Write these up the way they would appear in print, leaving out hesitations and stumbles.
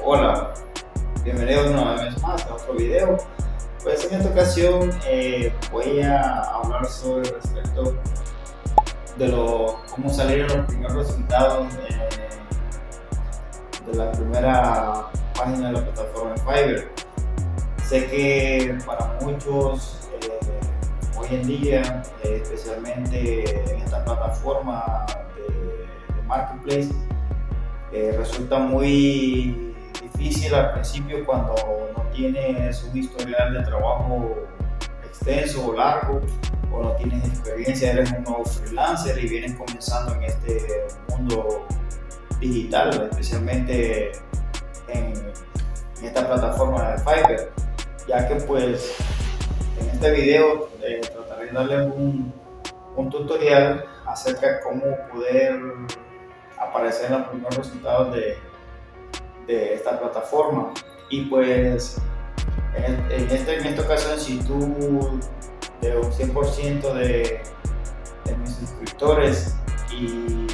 Hola, bienvenidos una vez más a otro video. Pues en esta ocasión voy a hablar sobre respecto de cómo salieron los primeros resultados de la primera página de la plataforma Fiverr. Sé que para muchos hoy en día, especialmente en esta plataforma de Marketplace, resulta muy difícil al principio cuando no tienes un historial de trabajo extenso o largo, o no tienes experiencia, eres un nuevo freelancer y vienes comenzando en este mundo digital, especialmente en esta plataforma de Fiverr, ya que pues en este video trataré de darles un tutorial acerca de cómo poder aparecer en los primeros resultados de esta plataforma. Y pues en esta ocasión, si tú de un 100% de mis suscriptores y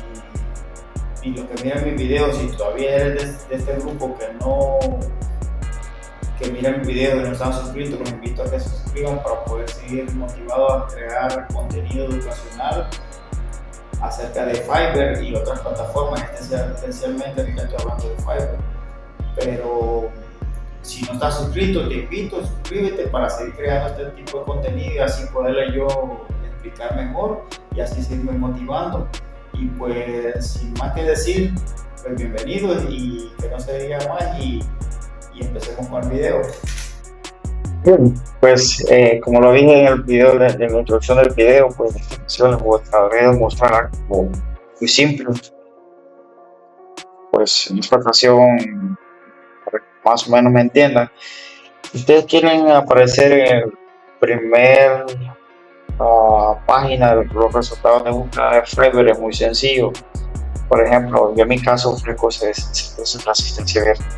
los que miran mis videos, si todavía eres de este grupo que miran mis videos y no están suscritos, los invito a que se suscriban para poder seguir motivados a crear contenido educacional acerca de Fiverr y otras plataformas, esencialmente ahorita estoy hablando de Fiverr. Pero si no estás suscrito, te invito, suscríbete para seguir creando este tipo de contenido y así poderle yo explicar mejor y así seguirme motivando. Y pues sin más que decir, pues bienvenidos y que no se diga más y empecemos con el video. Bien, pues como lo dije en el video de la introducción del video, pues en esta ocasión les trataré de mostrar algo muy simple. Pues en esta ocasión, para que más o menos me entiendan, si ustedes quieren aparecer en el primer página de los resultados de búsqueda de Fiverr, es muy sencillo. Por ejemplo, yo en mi caso ofrezco la asistencia virtual.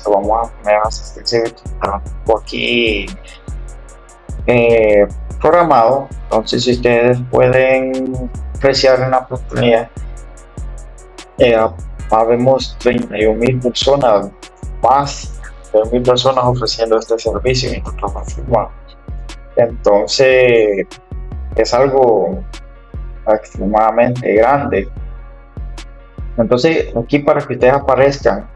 Vamos a poner asistencia virtual aquí programado. Entonces, si ustedes pueden apreciar en la oportunidad, habemos 31,000 personas, más de 1,000 personas ofreciendo este servicio en nuestra plataforma. Entonces, es algo extremadamente grande. Entonces, aquí para que ustedes aparezcan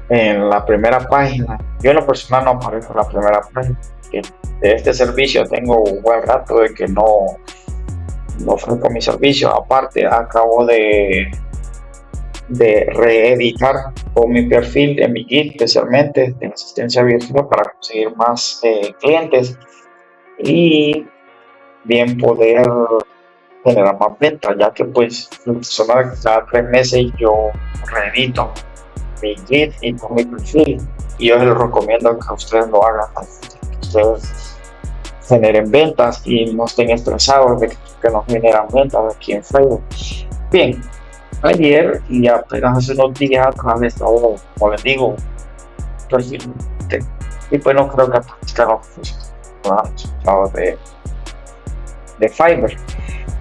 en la primera página, yo en lo personal no aparezco en la primera página. De este servicio tengo un buen rato de que no ofrezco mi servicio. Aparte, acabo de reeditar todo mi perfil en mi Git, especialmente de asistencia virtual, para conseguir más clientes y bien poder generar más ventas, ya que pues cada 3 meses yo reedito mi Git y con mi perfil, y yo les recomiendo que ustedes lo hagan, que ustedes generen ventas y no estén estresados de que no generan ventas aquí en Facebook. Bien, ayer y apenas hace unos días atrás he estado, como les digo, recientemente, y pues no creo que aparezcan los resultados de Fiverr,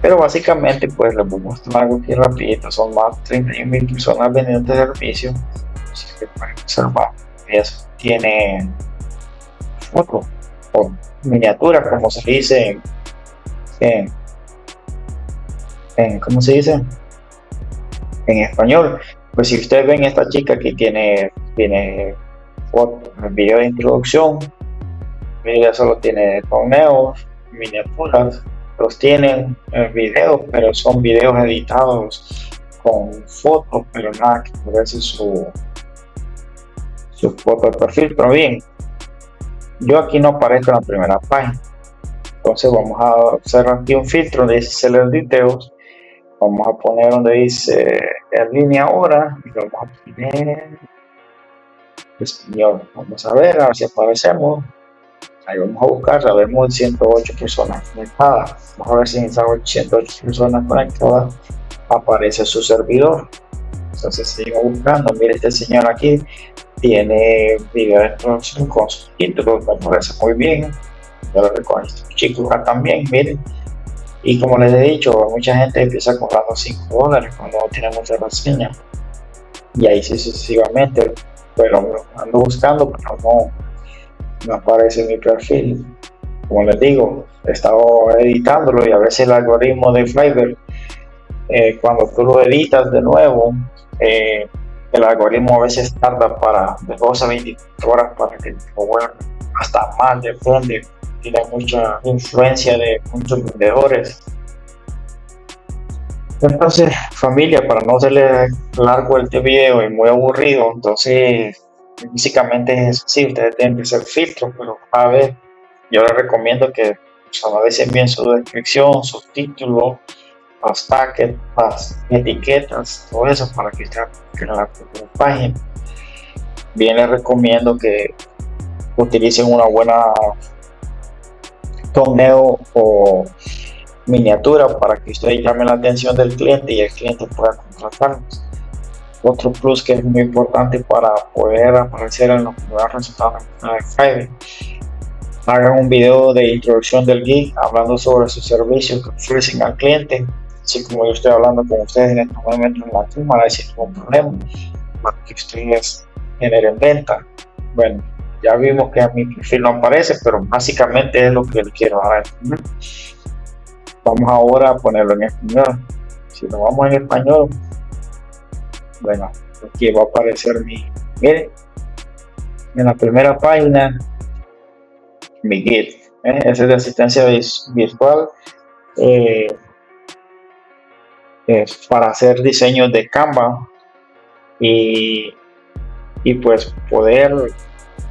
pero básicamente pues les voy a mostrar algo aquí rapidito. Son más de 31,000 personas vendiendo este servicio. Así que pueden observar, eso tiene fotos o miniaturas, como se dice ¿cómo se dice en español? Pues si ustedes ven, esta chica aquí tiene fotos, el video de introducción, ella solo tiene torneos, miniaturas, los tienen en video, pero son videos editados con fotos, pero nada que parece su foto de perfil. Pero bien, yo aquí no aparezco en la primera página, entonces vamos a hacer aquí un filtro donde dice Seller Details. Vamos a poner donde dice en línea ahora y vamos a poner español. Vamos a ver si aparecemos. Ahí vamos a buscar, vemos 108 personas conectadas. Vamos a ver si en esas 108 personas conectadas aparece su servidor. Entonces seguimos buscando. Mire, este señor aquí tiene video de introducción con sus títulos, me parece muy bien. Yo lo reconozco, estos chicos acá también, miren. Y como les he dicho, mucha gente empieza cobrando $5 cuando no tiene mucha reseña. Y ahí sucesivamente. pero ando buscando, pero no aparece en mi perfil. Como les digo, he estado editándolo y a veces el algoritmo de Fiverr, cuando tú lo editas de nuevo, eh, el algoritmo a veces tarda de 12 a 24 horas para que lo vuelva, hasta más, depende, tiene mucha influencia de muchos vendedores. Entonces, familia, para no hacerle largo este video y muy aburrido, entonces básicamente es así, ustedes tienen que hacer filtros, pero a ver, yo les recomiendo que pues, analicen bien su descripción, sus títulos, los tags, las etiquetas, todo eso para que ustedes creen la primera página. Bien les recomiendo que utilicen una buena thumbnail o miniatura para que ustedes llamen la atención del cliente y el cliente pueda contratarlos. Otro plus que es muy importante para poder aparecer en los primeros resultados de Fiverr: hagan un video de introducción del gig hablando sobre sus servicios que ofrecen al cliente, así como yo estoy hablando con ustedes en este momento en la cámara sin ningún problema, para que ustedes generen venta. Bueno, ya vimos que a mi perfil no aparece, pero básicamente es lo que les quiero dar a entender. Vamos ahora a ponerlo en español. Si lo vamos en español, bueno, aquí va a aparecer miren, en la primera página, mi guide, ese es de asistencia virtual, es para hacer diseños de Canva y pues poder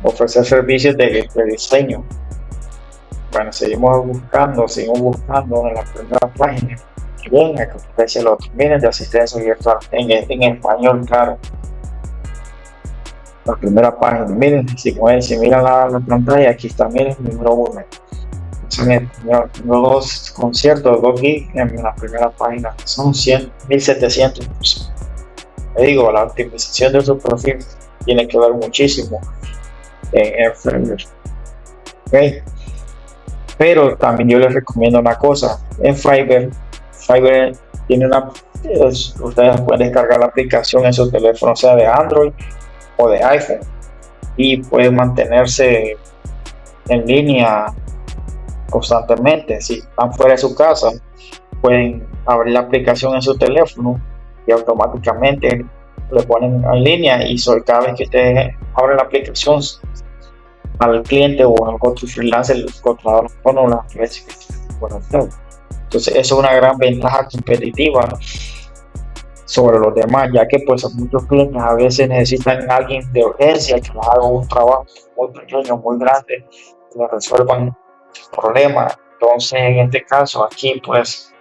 ofrecer servicios de diseño. Bueno, seguimos buscando en la primera página. Bien, aquí aparece el otro, miren, de asistencia virtual en español, claro. La primera página, miren, si miran la pantalla, aquí está, miren, número 1. Tengo 2 conciertos, 2 gigs en la primera página, son 1,700 personas. Le digo, la optimización de su perfil tiene que ver muchísimo en Fiverr. Okay. Pero también yo les recomiendo una cosa: en Fiverr tiene ustedes pueden descargar la aplicación en su teléfono, sea de Android o de iPhone, y pueden mantenerse en línea constantemente. Si están fuera de su casa, pueden abrir la aplicación en su teléfono y automáticamente le ponen en línea, y cada vez que ustedes abren la aplicación al cliente o al otro freelancer, el contratador con la empresa. Entonces eso es una gran ventaja competitiva sobre los demás, ya que pues muchos clientes a veces necesitan a alguien de urgencia que les haga un trabajo muy pequeño, muy grande, que les resuelvan problemas. Entonces en este caso aquí pues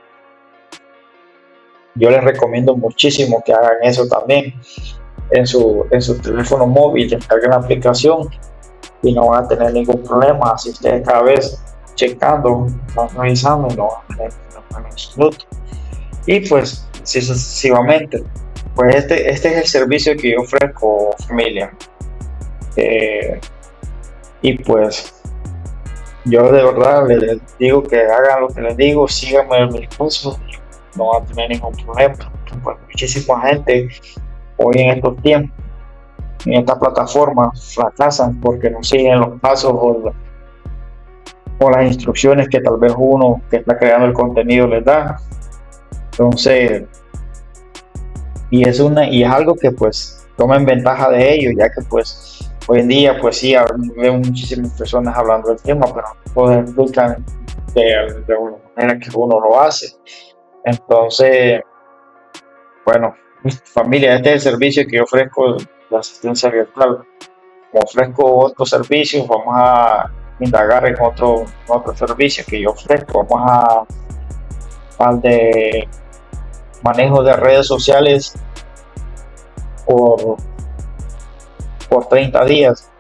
yo les recomiendo muchísimo que hagan eso también en su teléfono móvil, descarguen la aplicación y no van a tener ningún problema. Así ustedes cada vez checando, van revisando y no van a tener absoluto. Y pues así sucesivamente. Pues este es el servicio que yo ofrezco, familia. Y pues yo de verdad les digo que hagan lo que les digo, síganme en mis cursos, no van a tener ningún problema. Pues muchísima gente hoy en estos tiempos en esta plataforma fracasan porque no siguen los pasos o las instrucciones que tal vez uno que está creando el contenido les da. Entonces, y es algo que pues tomen ventaja de ello, ya que pues hoy en día pues sí veo muchísimas personas hablando del tema, pero no todos explican de una manera que uno lo hace. Entonces, bueno, familia, este es el servicio que yo ofrezco de asistencia virtual. Como ofrezco otros servicios, vamos a indagar en otro servicio que yo ofrezco. Vamos al de manejo de redes sociales por 30 días.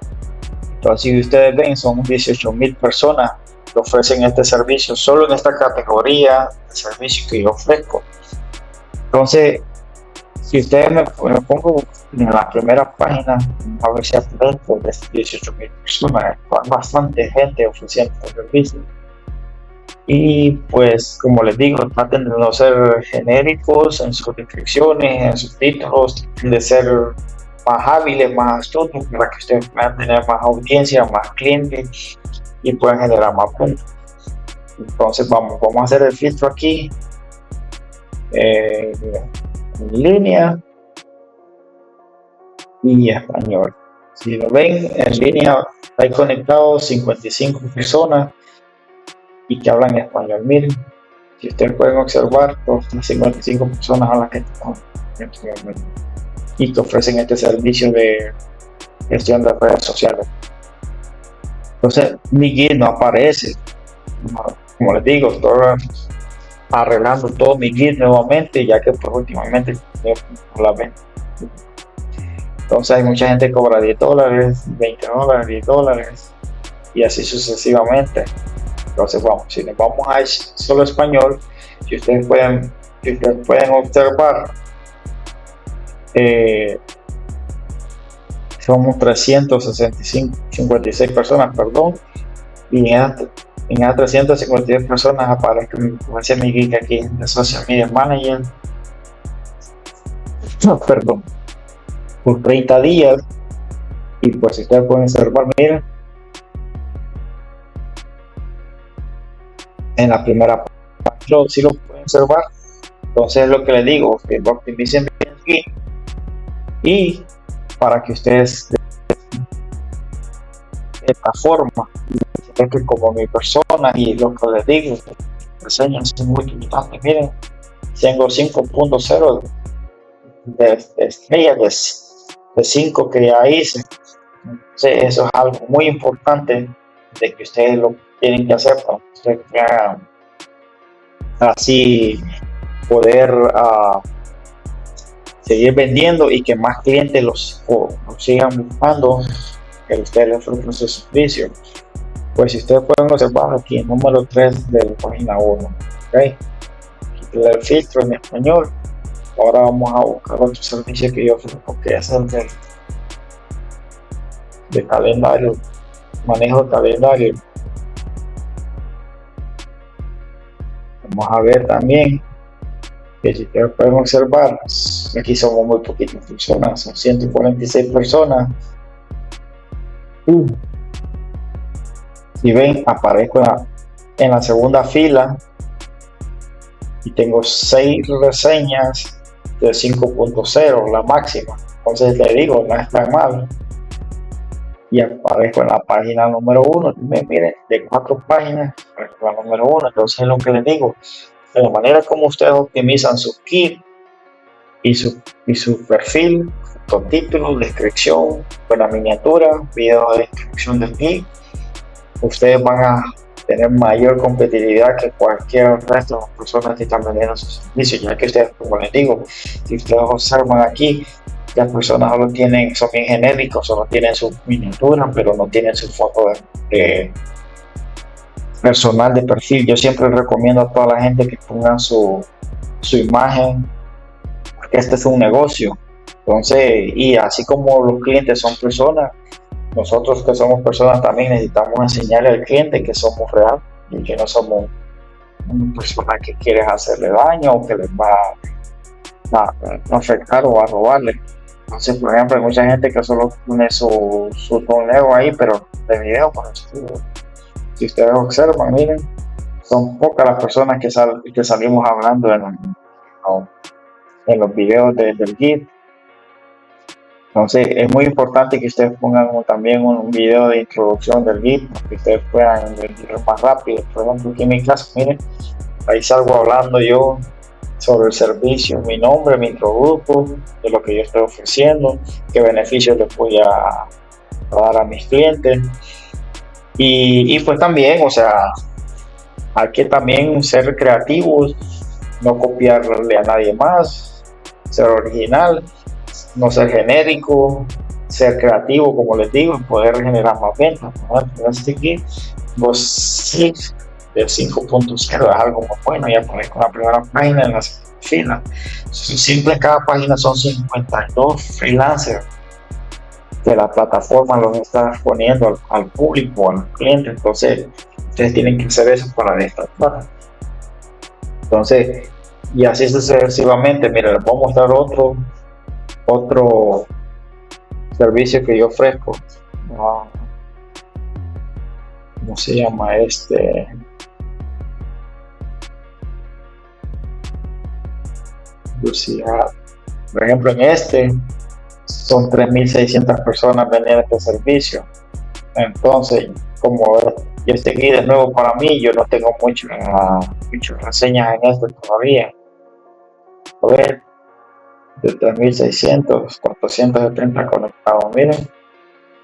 Entonces, si ustedes ven, son 18,000 personas que ofrecen este servicio solo en esta categoría de servicio que yo ofrezco. Entonces, si ustedes me pongo en la primera página, a ver si aparezco de 18,000 personas, hay bastante gente ofreciendo el servicio. Y pues, como les digo, traten de no ser genéricos en sus descripciones, en sus títulos, de ser más hábiles, más astutos para que ustedes puedan tener más audiencia, más clientes y puedan generar más puntos. Entonces vamos a hacer el filtro aquí en línea y español. Si lo ven en línea, hay conectados 55 personas y que hablan español. Miren, si ustedes pueden observar, todas las 55 personas a las que están y que ofrecen este servicio de gestión de redes sociales. Entonces mi guía no aparece, como les digo, estoy arreglando todo mi guía nuevamente, ya que pues últimamente la venta. Entonces hay mucha gente que cobra $10, $20, $10 y así sucesivamente. Entonces si nos vamos a solo español, si ustedes pueden observar, somos 356 personas, perdón, y en esas 356 personas aparece mi geek aquí de Social Media Manager, perdón, por 30 días. Y pues si ustedes pueden observar, miren, en la primera página, si lo pueden observar. Entonces es lo que les digo, que lo optimicen bien aquí y para que ustedes de esta forma, que como mi persona y lo que les digo, reseñas son muy importantes. Miren, tengo 5.0 de estrellas de 5 que ya hice. Entonces eso es algo muy importante de que ustedes lo tienen que hacer para que ustedes puedan así poder seguir vendiendo y que más clientes los sigan buscando, que ustedes les ofrecen su servicio. Pues si ustedes pueden observar aquí el número 3 de la página 1, ¿okay? Quitarle el filtro en español. Ahora vamos a buscar otro servicio que yo ofrezco, que es el de calendario, manejo de calendario. Vamos a ver también que si ustedes pueden observar, aquí somos muy poquitas personas, son 146 personas. Si ven, aparezco en la segunda fila y tengo 6 reseñas de 5.0, la máxima. Entonces le digo, no es tan mal. Y aparezco en la página número 1. Miren, de 4 páginas, aparezco en la número 1. Entonces es lo que les digo, de la manera como ustedes optimizan su kit y su perfil, con título, descripción, buena miniatura, video de descripción del kit, ustedes van a tener mayor competitividad que cualquier resto de las personas que están vendiendo sus servicios, ya que ustedes, como les digo, si ustedes observan aquí, las personas solo tienen, son bien genéricos, solo tienen su miniatura, pero no tienen su foto personal de perfil. Yo siempre recomiendo a toda la gente que pongan su imagen, porque este es un negocio. Entonces, y así como los clientes son personas, nosotros que somos personas también necesitamos enseñarle al cliente que somos reales y que no somos una persona que quiere hacerle daño o que les va a afectar o a robarle. Entonces, por ejemplo, hay mucha gente que solo pone su torneo ahí, pero de video, si ustedes observan, miren, son pocas las personas que salimos hablando en los videos del GIF. Entonces es muy importante que ustedes pongan también un video de introducción del GIF, para que ustedes puedan vender más rápido. Por ejemplo, aquí en mi caso, miren, ahí salgo hablando yo sobre el servicio, mi nombre, me introduzco, de lo que yo estoy ofreciendo, qué beneficios les voy a dar a mis clientes. Y pues también, o sea, hay que también ser creativos, no copiarle a nadie más, ser original, no ser genérico, ser creativo, como les digo, y poder generar más ventas. Este aquí, los del 5.0 es algo muy bueno. Ya aparezco en la primera página, en la fila. Simple, cada página son 52 freelancers que la plataforma los está poniendo al público, a los clientes. Entonces ustedes tienen que hacer eso para destacar. Entonces, y así sucesivamente. Mira, les voy a mostrar otro servicio que yo ofrezco. Ah, ¿Cómo se llama este? Curiosidad. Por ejemplo, en este son 3.600 personas venden este servicio. Entonces, como este guía es nuevo para mí, yo no tengo muchas reseñas en esto todavía. A ver, de 3.600, 470 conectados, miren.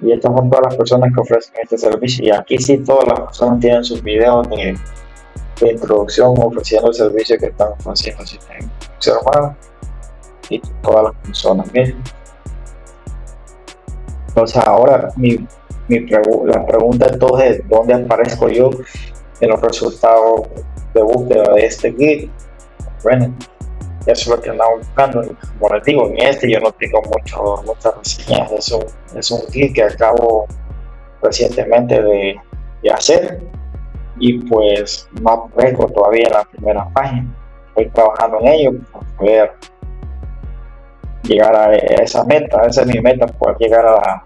Y estas son todas las personas que ofrecen este servicio. Y aquí sí todas las personas tienen sus videos de introducción ofreciendo el servicio que están ofreciendo. Si tienen que observar, y todas las personas, miren. Entonces ahora la pregunta entonces es ¿dónde aparezco yo en los resultados de búsqueda de este guía? Bueno, eso es lo que andamos buscando. Como les digo, en este yo no tengo muchas reseñas. Es un guía que acabo recientemente de hacer y pues no aparezco todavía en la primera página. Estoy trabajando en ello para poder llegar a esa meta. Esa es mi meta, poder llegar a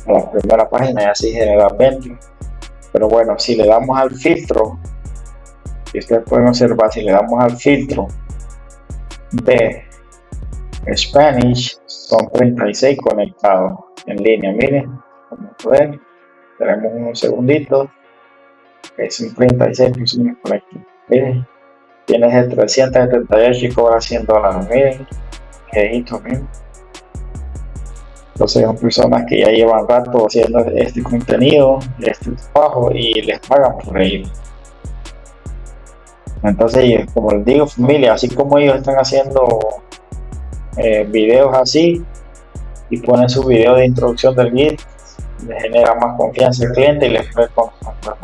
la primera página y así generar ventas. Pero bueno, si le damos al filtro, y ustedes pueden observar, si le damos al filtro de Spanish, son 36 conectados en línea. Miren, como pueden, tenemos unos segunditos, que son 36 personas conectadas. Miren, tienes el 378 y cobra $100. Miren, miren. Entonces son personas que ya llevan rato haciendo este contenido, este trabajo y les pagan por ello. Entonces, como les digo, familia, así como ellos están haciendo videos así y ponen su video de introducción del guía, les genera más confianza al cliente y les puede contactar.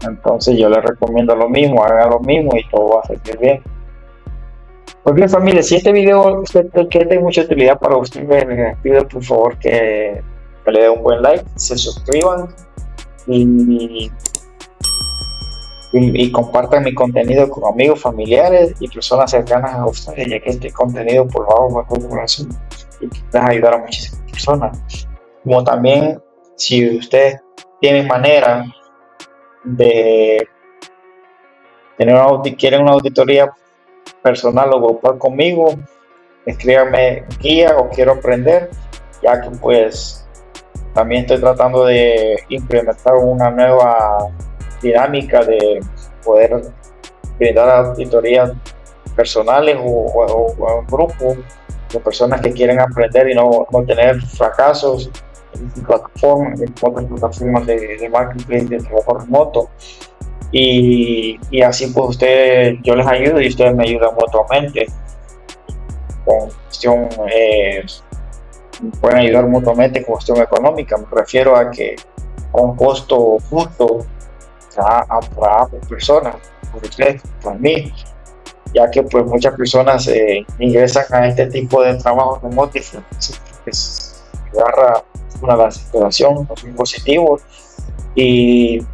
Entonces yo les recomiendo lo mismo, hagan lo mismo y todo va a salir bien. Pues bien, familia, si este video usted cree de mucha utilidad para ustedes, les pido por favor que le den un buen like, se suscriban y compartan mi contenido con amigos, familiares y personas cercanas a ustedes, ya que este contenido por favor bajo el corazón y les ayudará a muchísimas personas. Como también, si ustedes tienen manera de quieren una auditoría personal o grupal conmigo, escríbanme guía o quiero aprender, ya que pues también estoy tratando de implementar una nueva dinámica de poder brindar auditorías personales o grupos de personas que quieren aprender y no tener fracasos en otras plataformas de marketing de trabajo remoto. Y así pues yo les ayudo y ustedes me ayudan mutuamente con cuestión, pueden ayudar mutuamente con cuestión económica. Me refiero a que a un costo justo a ambas personas, por ustedes, por mí, ya que pues muchas personas ingresan a este tipo de trabajo remoto y pues, agarra una desesperación, no son positivos y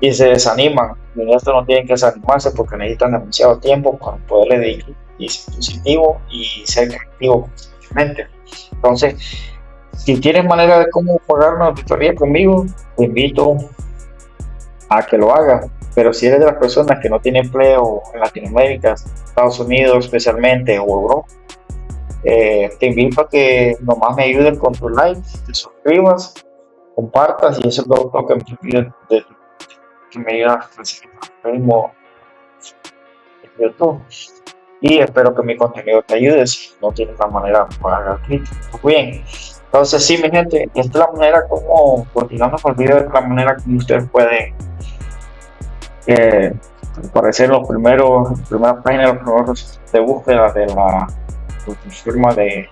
se desaniman. Y en esto no tienen que desanimarse porque necesitan demasiado tiempo para poder dedicar y ser positivo y ser creativo constantemente. Entonces, si tienes manera de cómo pagar una auditoría conmigo, te invito a que lo hagas. Pero si eres de las personas que no tienen empleo en Latinoamérica, Estados Unidos especialmente o Europa, te invito a que nomás me ayuden con tu like, te suscribas, compartas y eso es lo que me pide que me ayudas a recibir el mismo YouTube. Y espero que mi contenido te ayude si no tienes la manera de pagar gratuito. Muy bien, entonces sí, mi gente, esta es la manera como, continuando con el video, es la manera como ustedes pueden aparecer en las primeras páginas, los primeros de búsqueda de la plataforma de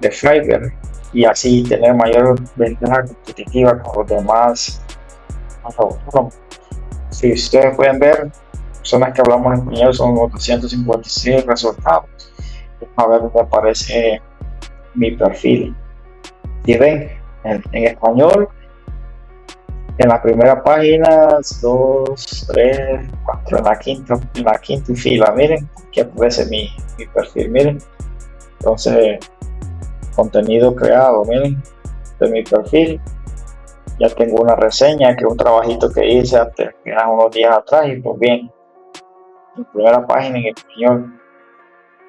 Fiverr y así tener mayor ventaja competitiva con los demás autónomos. Si ustedes pueden ver, personas que hablamos en español son 256 resultados. A ver dónde aparece mi perfil. Y ven, en español, en la primera página, 2, 3, 4, en la quinta fila, miren, aquí aparece mi perfil, miren. Entonces, contenido creado, miren, de mi perfil. Ya tengo una reseña, que es un trabajito que hice hace unos días atrás, y pues bien, la primera página en español,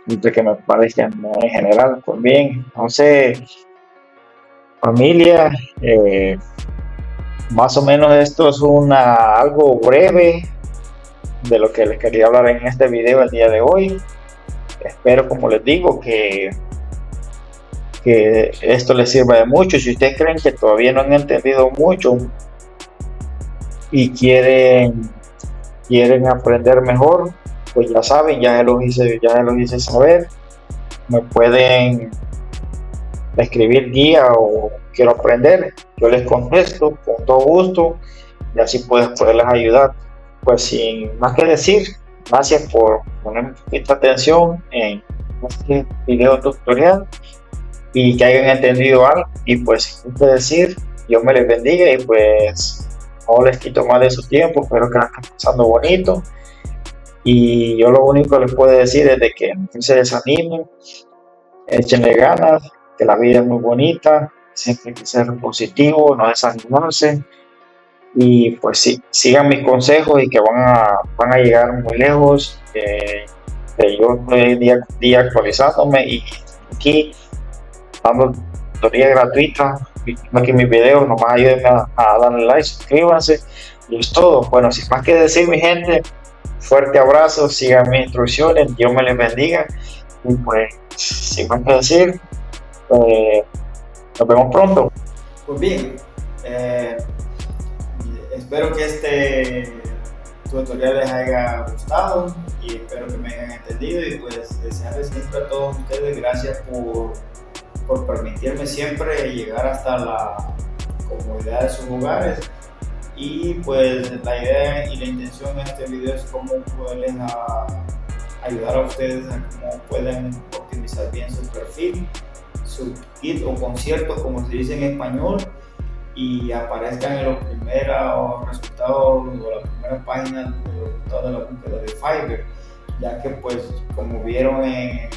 de que me parece en general, pues bien. Entonces, familia, más o menos esto es algo breve de lo que les quería hablar en este video el día de hoy. Espero, como les digo, que esto les sirva de mucho. Si ustedes creen que todavía no han entendido mucho y quieren aprender mejor, pues ya saben, ya se los hice saber. Me pueden escribir guía o quiero aprender, yo les contesto con todo gusto y así poderles ayudar. Pues sin más que decir, gracias por poner esta atención en este video tutorial y que hayan entendido algo. Y pues sin que decir, Dios me les bendiga y pues no les quito más de su tiempo, espero que la estén pasando bonito. Y yo lo único que les puedo decir es de que no se desanimen, échenle ganas, que la vida es muy bonita, siempre hay que ser positivo, no desanimarse. Y pues sí, sigan mis consejos y que van a llegar muy lejos. Yo estoy día actualizándome y aquí dando tutoría gratuita. Aquí mis videos, nomás ayúdenme a darle like, suscríbanse y es todo. Bueno, sin más que decir, mi gente, fuerte abrazo, sigan mis instrucciones, Dios me les bendiga y pues sin más que decir, nos vemos pronto. Pues bien, espero que este tutorial les haya gustado y espero que me hayan entendido y pues desearles siempre a todos ustedes gracias por permitirme siempre llegar hasta la comodidad de sus hogares. Y pues la idea y la intención de este video es cómo poderles ayudar a ustedes a cómo pueden optimizar bien su perfil, su kit o conciertos, como se dice en español, y aparezcan en los primeros resultados o la primera página de los resultados de la búsqueda de Fiverr, ya que pues como vieron en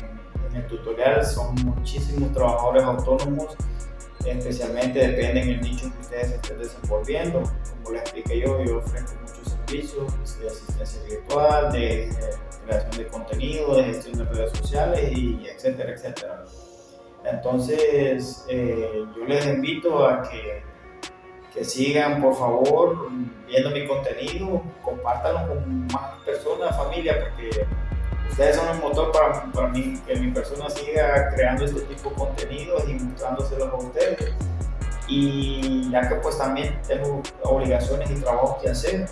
el tutorial son muchísimos trabajadores autónomos, especialmente depende del nicho que ustedes estén desenvolviendo. Como les expliqué yo ofrezco muchos servicios de asistencia virtual, de creación de contenido, de gestión de redes sociales y etcétera, etcétera. Entonces yo les invito a que sigan por favor viendo mi contenido, compártanlo con más personas, familia, porque ustedes son el motor para mí, que mi persona siga creando este tipo de contenidos y mostrándoselos a ustedes. Y ya que pues también tengo obligaciones y trabajos que hacer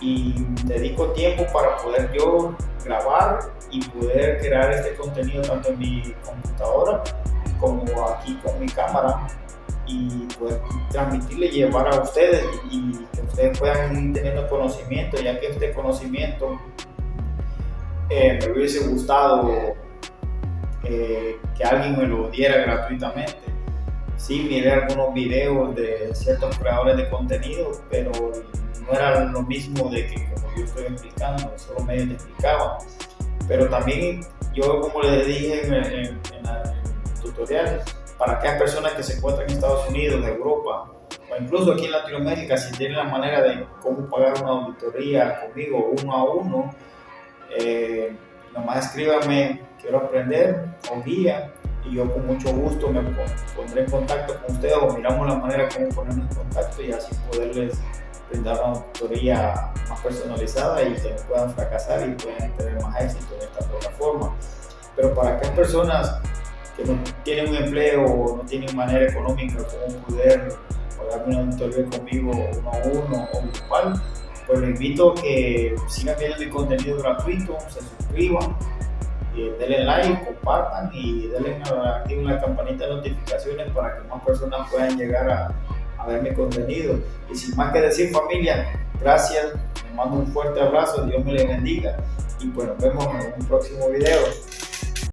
y dedico tiempo para poder yo grabar y poder crear este contenido tanto en mi computadora como aquí con mi cámara y poder transmitirle y llevar a ustedes y que ustedes puedan ir teniendo conocimiento, ya que este conocimiento me hubiese gustado que alguien me lo diera gratuitamente. Sí, miré algunos videos de ciertos creadores de contenido, pero no era lo mismo de que como yo estoy explicando, solo medio te explicaba. Pero también yo, como les dije en el tutorial, para aquellas personas que se encuentran en Estados Unidos, Europa o incluso aquí en Latinoamérica, si tienen la manera de cómo pagar una auditoría conmigo uno a uno, nomás escríbame, quiero aprender o guía, y yo con mucho gusto me pondré en contacto con ustedes o miramos la manera como ponernos en contacto y así poderles brindar una auditoría más personalizada y que no puedan fracasar y puedan tener más éxito en esta plataforma. Pero para aquellas personas que no tienen un empleo o no tienen manera económica como poder pagar una auditoría conmigo uno a uno o grupal, pues les invito a que sigan viendo mi contenido gratuito, se suscriban, denle like, compartan y activen la campanita de notificaciones para que más personas puedan llegar a ver mi contenido. Y sin más que decir, familia, gracias, les mando un fuerte abrazo, Dios me les bendiga y pues nos vemos en un próximo video.